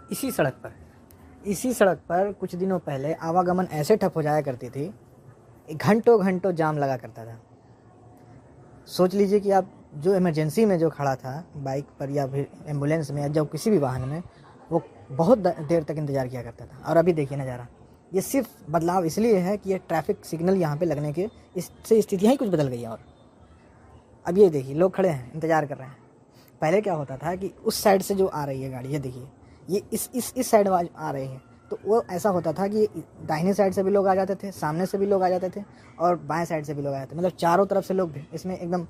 इसी सड़क पर कुछ दिनों पहले आवागमन ऐसे ठप हो जाया करती थी, घंटों घंटों जाम लगा करता था। सोच लीजिए कि आप जो इमरजेंसी में जो खड़ा था बाइक पर या फिर एम्बुलेंस में या जो किसी भी वाहन में, वो बहुत देर तक इंतज़ार किया करता था। और अभी देखिए नज़ारा, ये सिर्फ बदलाव इसलिए है कि ये ट्रैफिक सिग्नल यहाँ पे लगने के इससे स्थितियाँ ही कुछ बदल गई हैं। और अब ये देखिए लोग खड़े हैं, इंतज़ार कर रहे हैं। पहले क्या होता था कि उस साइड से जो आ रही है गाड़ी, ये देखिए ये इस साइड आ रही है, तो वो ऐसा होता था कि दाहिने साइड से भी लोग आ जाते थे, सामने से भी लोग आ जाते थे और बाएं साइड से भी लोग आ जाते थे। मतलब चारों तरफ से लोग भी, इसमें एकदम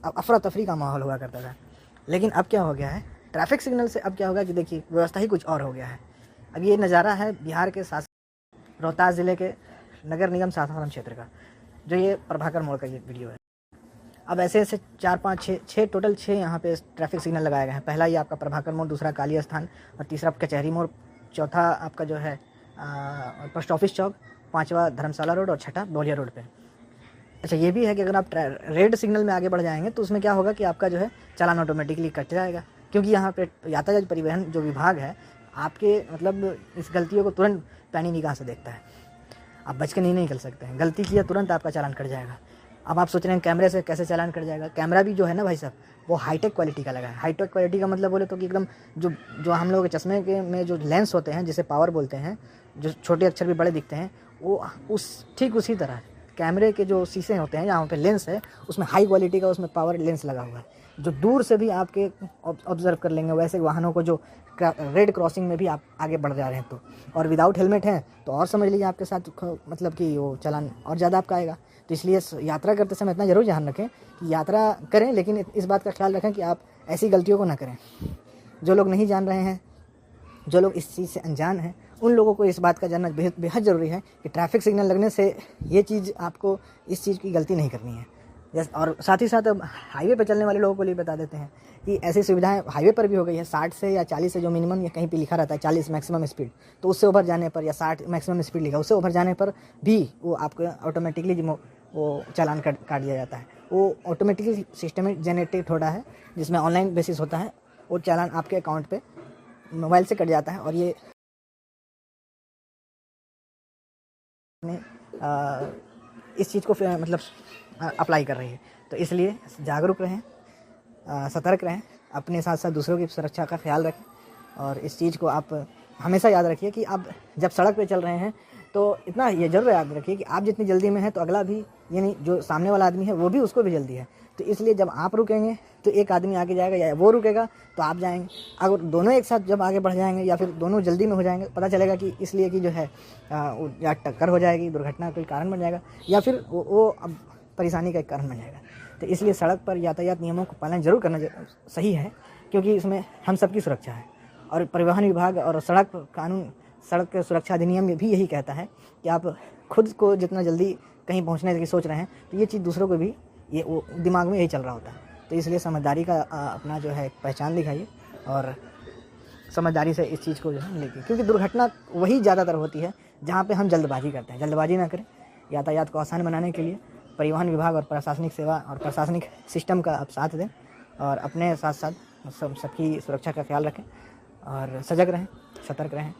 अफरा तफरी का माहौल हुआ करता था। लेकिन अब क्या हो गया है, ट्रैफिक सिग्नल से अब क्या होगा कि देखिए व्यवस्था ही कुछ और हो गया है। अब ये नज़ारा है बिहार के रोहतास ज़िले के नगर निगम सासाराम क्षेत्र का, जो ये प्रभाकर मोड़ का ये वीडियो है। अब ऐसे 4 5 6 टोटल 6 यहाँ पे ट्रैफिक सिग्नल लगाए गए हैं। पहला ये आपका प्रभाकर मोड़, दूसरा काली स्थान और तीसरा कचहरी मोड़, चौथा आपका जो है पोस्ट ऑफिस चौक, पांचवा धर्मशाला रोड और छठा बौलिया रोड पे। अच्छा ये भी है कि अगर आप रेड सिग्नल में आगे बढ़ जाएंगे तो उसमें क्या होगा कि आपका जो है चालान ऑटोमेटिकली कट जाएगा, क्योंकि यहाँ पे यातायात परिवहन जो विभाग है आपके मतलब इस गलतियों को तुरंत पैनी निगाह से देखता है। आप बच के नहीं निकल सकते हैं, गलती किया तुरंत आपका चालान कट जाएगा। अब आप सोच रहे हैं कैमरे से कैसे चालान कट जाएगा। कैमरा भी जो है ना भाई साहब, वो हाईटेक क्वालिटी का लगा है। हाईटेक क्वालिटी का मतलब बोले तो कि एकदम जो हम लोग के चश्मे के में जो लेंस होते हैं, जिसे पावर बोलते हैं, जो छोटे अक्षर भी बड़े दिखते हैं, वो ठीक उसी तरह कैमरे के जो शीशे होते हैं, जहाँ पे लेंस है, उसमें हाई क्वालिटी का उसमें पावर लेंस लगा हुआ है, जो दूर से भी आपके ऑब्जर्व कर लेंगे। वैसे वाहनों को जो रेड क्रॉसिंग में भी आप आगे बढ़ जा रहे हैं तो, और विदाउट हेलमेट हैं तो और समझ लीजिए आपके साथ मतलब कि वो चालान और ज़्यादा आपका आएगा। तो इसलिए यात्रा करते समय इतना ज़रूर ध्यान रखें कि यात्रा करें, लेकिन इस बात का ख्याल रखें कि आप ऐसी गलतियों को ना करें। जो लोग नहीं जान रहे हैं, जो लोग इस चीज़ से अनजान हैं, उन लोगों को इस बात का जानना बेहद ज़रूरी है कि ट्रैफिक सिग्नल लगने से ये चीज़ आपको इस चीज़ की गलती नहीं करनी है। और साथ ही साथ अब हाईवे पर चलने वाले लोगों को लिए बता देते हैं कि ऐसी सुविधाएं हाईवे पर भी हो गई है। 60 से या 40 से जो मिनिमम या कहीं पे लिखा रहता है 40 मैक्सिमम स्पीड, तो उससे ओवर जाने पर, या 60 मैक्सिमम स्पीड लिखा, उससे ओवर जाने पर भी वो आपको ऑटोमेटिकली वो चालान काट दिया जाता है। वो ऑटोमेटिकली सिस्टम जनरेटेड होता है, जिसमें ऑनलाइन बेसिस होता है। वो चालान आपके अकाउंट पे मोबाइल से कट जाता है और ये इस चीज़ को मतलब अप्लाई कर रही है। तो इसलिए जागरूक रहें, सतर्क रहें, अपने साथ साथ दूसरों की सुरक्षा का ख्याल रखें। और इस चीज़ को आप हमेशा याद रखिए कि आप जब सड़क पे चल रहे हैं तो इतना ये जरूर याद रखिए कि आप जितनी जल्दी में हैं तो अगला भी, यानी जो सामने वाला आदमी है वो भी, उसको भी जल्दी है। तो इसलिए जब आप रुकेंगे तो एक आदमी आगे जाएगा, या वो रुकेगा तो आप जाएंगे। अगर दोनों एक साथ जब आगे बढ़ जाएंगे या फिर दोनों जल्दी में हो जाएंगे, पता चलेगा कि इसलिए कि जो है या टक्कर हो जाएगी, दुर्घटना का कोई कारण बन जाएगा, या फिर वो अब परेशानी का एक कारण बन जाएगा। तो इसलिए सड़क पर यातायात नियमों का पालन जरूर करना सही है, क्योंकि इसमें हम सबकी सुरक्षा है। और परिवहन विभाग और सड़क कानून, सड़क सुरक्षा अधिनियम भी यही कहता है कि आप खुद को जितना जल्दी कहीं पहुंचने की सोच रहे हैं तो ये चीज़ दूसरों को भी ये वो दिमाग में यही चल रहा होता है। तो इसलिए समझदारी का अपना जो है पहचान दिखाइए और समझदारी से इस चीज़ को जो है लेके, क्योंकि दुर्घटना वही ज़्यादातर होती है जहाँ पे हम जल्दबाजी करते हैं। जल्दबाजी ना करें। यातायात को आसान बनाने के लिए परिवहन विभाग और प्रशासनिक सेवा और प्रशासनिक सिस्टम का आप साथ दें, और अपने साथ साथ सबकी सुरक्षा का ख्याल रखें और सजग रहें, सतर्क रहें।